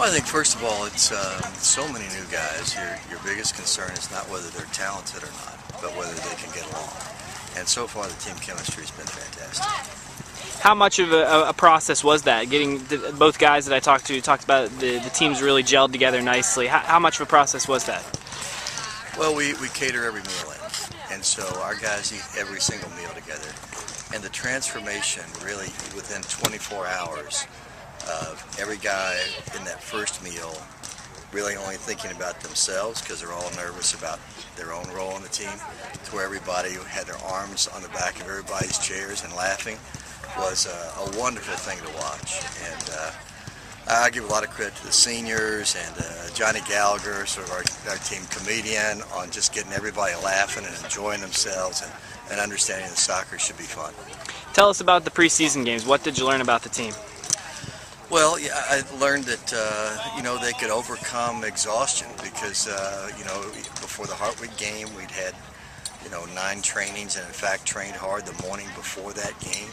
Well, I think first of all, it's so many new guys. Your biggest concern is not whether they're talented or not, but whether they can get along. And so far, the team chemistry has been fantastic. How much of a process was that? Getting both guys that I talked to talked about the teams really gelled together nicely. How much of a process was that? Well, we cater every meal in, and so our guys eat every single meal together. And the transformation really within 24 hours of every guy in that first meal really only thinking about themselves because they're all nervous about their own role in the team, to where everybody had their arms on the back of everybody's chairs and laughing, was a wonderful thing to watch. And I give a lot of credit to the seniors and Johnny Gallagher, sort of our team comedian, on just getting everybody laughing and enjoying themselves and understanding that soccer should be fun. Tell us about the preseason games. What did you learn about the team? Well, yeah, I learned that they could overcome exhaustion because before the Hartwick game we'd had 9 trainings and in fact trained hard the morning before that game,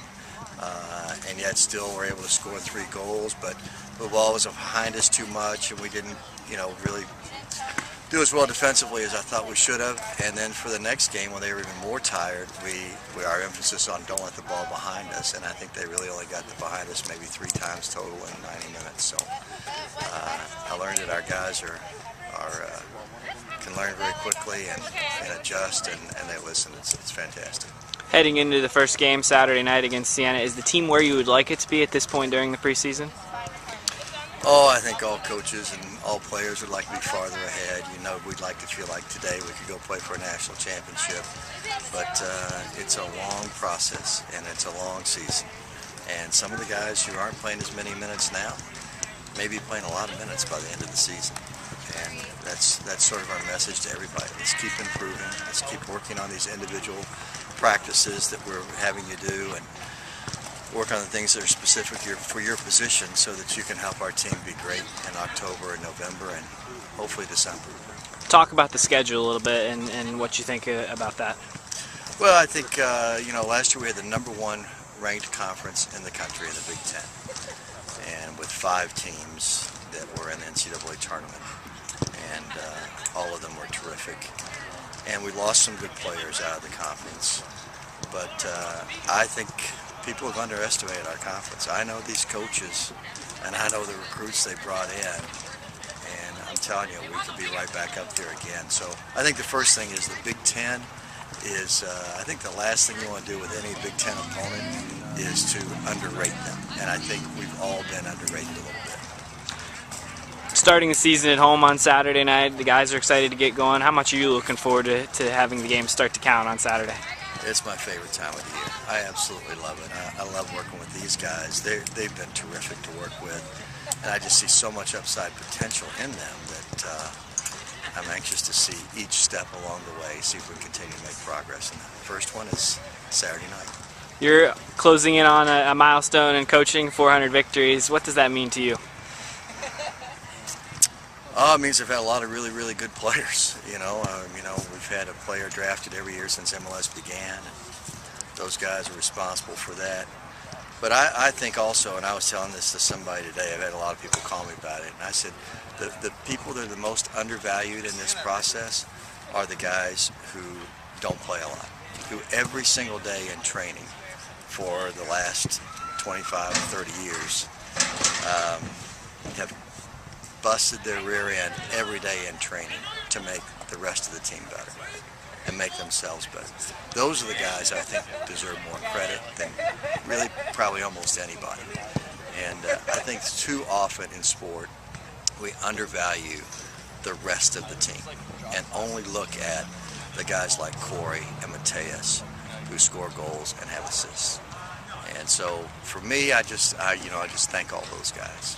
and yet still were able to score 3 goals. But the ball was behind us too much, and we didn't really do as well defensively as I thought we should have. And then for the next game, when they were even more tired, our emphasis on don't let the ball behind us, and I think they really only got it behind us maybe 3 times total in 90 minutes. So I learned that our guys can learn very quickly and adjust, and they listen. It's fantastic. Heading into the first game Saturday night against Siena, is the team where you would like it to be at this point during the preseason? Oh, I think all coaches and all players would like to be farther ahead. We'd like to feel like today we could go play for a national championship. But it's a long process, and it's a long season. And some of the guys who aren't playing as many minutes now may be playing a lot of minutes by the end of the season. And that's sort of our message to everybody. Let's keep improving. Let's keep working on these individual practices that we're having you do, and work on the things that are specific for your position so that you can help our team be great in October and November and hopefully December. Talk about the schedule a little bit and what you think about that. Well, I think, last year we had the #1 ranked conference in the country in the Big Ten, and with 5 teams that were in the NCAA tournament, and all of them were terrific. And we lost some good players out of the conference, but I think people have underestimated our conference. I know these coaches, and I know the recruits they brought in, and I'm telling you, we could be right back up there again. So I think the first thing is the Big Ten is, I think the last thing you want to do with any Big Ten opponent is to underrate them, and I think we've all been underrated a little bit. Starting the season at home on Saturday night, the guys are excited to get going. How much are you looking forward to having the game start to count on Saturday? It's my favorite time of the year. I absolutely love it. I love working with these guys. They've been terrific to work with, and I just see so much upside potential in them that I'm anxious to see each step along the way, see if we continue to make progress. And the first one is Saturday night. You're closing in on a milestone in coaching, 400 victories. What does that mean to you? Oh, it means I've had a lot of really, really good players. We've had a player drafted every year since MLS began. And those guys are responsible for that. But I think also, and I was telling this to somebody today, I've had a lot of people call me about it, and I said the people that are the most undervalued in this process are the guys who don't play a lot, who every single day in training for the last 25, 30 years have busted their rear end every day in training to make the rest of the team better and make themselves better. Those are the guys I think deserve more credit than really probably almost anybody. And I think too often in sport we undervalue the rest of the team and only look at the guys like Corey and Mateus who score goals and have assists. And so for me, I just thank all those guys.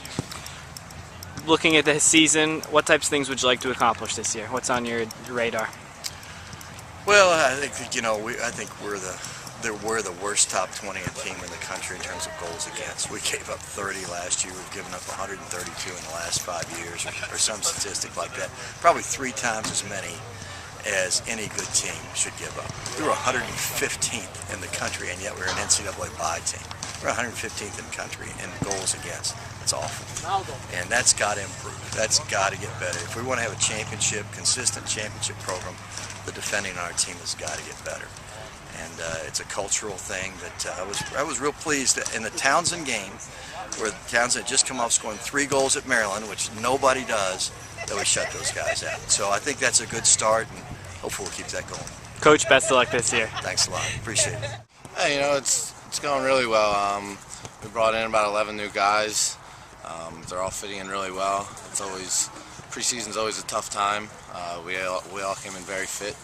Looking at the season, what types of things would you like to accomplish this year? What's on your radar? Well, I think we're the worst top 20 team in the country in terms of goals against. We gave up 30 last year. We've given up 132 in the last 5 years, or some statistic like that. Probably 3 times as many as any good team should give up. We were 115th in the country, and yet we're an NCAA bye team. We're 115th in the country in goals against. It's awful. And that's got to improve. That's got to get better. If we want to have a championship, consistent championship program, the defending on our team has got to get better. And it's a cultural thing that I was real pleased that in the Townsend game, where Townsend had just come off scoring 3 goals at Maryland, which nobody does, that we shut those guys out. So I think that's a good start, and hopefully we'll keep that going. Coach, best of luck this year. Thanks a lot. Appreciate it. Hey, it's going really well. We brought in about 11 new guys. They're all fitting in really well. Preseason's always a tough time. We all came in very fit.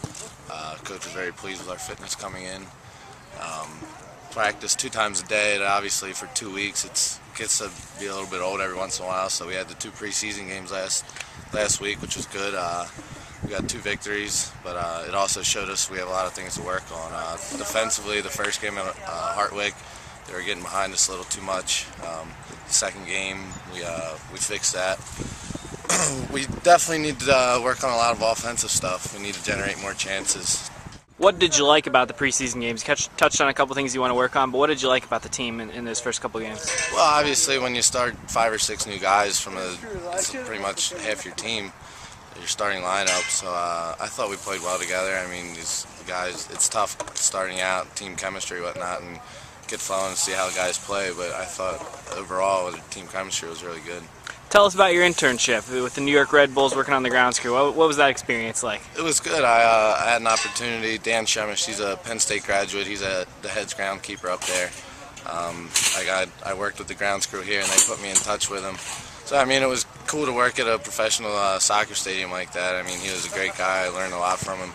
Coach was very pleased with our fitness coming in. Practice 2 times a day, and obviously for 2 weeks it gets to be a little bit old every once in a while, so we had the 2 preseason games last week, which was good. We got 2 victories, but it also showed us we have a lot of things to work on. Defensively, the first game at Hartwick, they were getting behind us a little too much. The second game, we fixed that. We definitely need to work on a lot of offensive stuff. We need to generate more chances. What did you like about the preseason games? You touched on a couple things you want to work on, but what did you like about the team in those first couple games? Well, obviously, when you start 5 or 6 new guys from pretty much half your team, your starting lineup, so I thought we played well together. I mean, these guys, it's tough starting out, team chemistry, whatnot, and get flowing and see how the guys play, but I thought overall the team chemistry was really good. Tell us about your internship with the New York Red Bulls working on the grounds crew. What was that experience like? It was good. I had an opportunity. Dan Shemish, he's a Penn State graduate. He's the head groundkeeper up there. I worked with the grounds crew here, and they put me in touch with him. So, I mean, it was cool to work at a professional soccer stadium like that. I mean, he was a great guy. I learned a lot from him.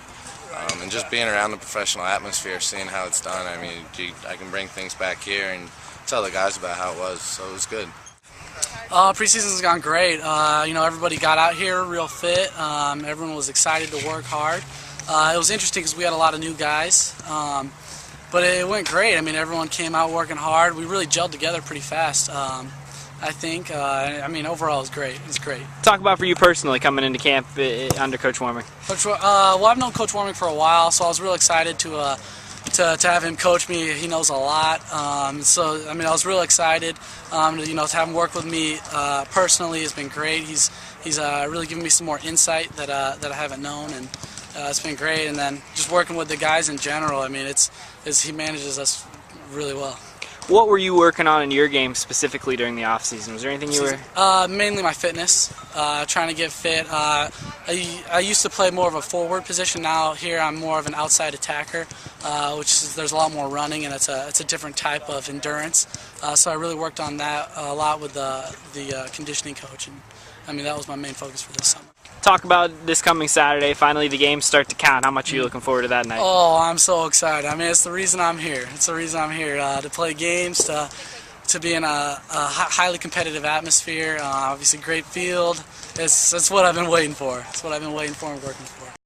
And just being around the professional atmosphere, seeing how it's done, I mean, I can bring things back here and tell the guys about how it was, so it was good. Preseason's gone great. Everybody got out here real fit. Everyone was excited to work hard. It was interesting because we had a lot of new guys, but it went great. I mean, everyone came out working hard. We really gelled together pretty fast. I think. Overall, it was great. It was great. Talk about for you personally coming into camp under Coach Warming. I've known Coach Warming for a while, so I was real excited to have him coach me. He knows a lot. I was real excited. To have him work with me personally has been great. He's really given me some more insight that I haven't known, and it's been great. And then just working with the guys in general. I mean, he manages us really well. What were you working on in your game specifically during the off season? Was there anything you were? Mainly my fitness, trying to get fit. I used to play more of a forward position. Now here I'm more of an outside attacker, there's a lot more running, and it's a different type of endurance. So I really worked on that a lot with the conditioning coach, and that was my main focus for this summer. Talk about this coming Saturday. Finally, the games start to count. How much are you looking forward to that night? Oh, I'm so excited. I mean, it's the reason I'm here. It's the reason I'm here to play games, to be in a highly competitive atmosphere. Obviously, great field. It's what I've been waiting for. It's what I've been waiting for and working for.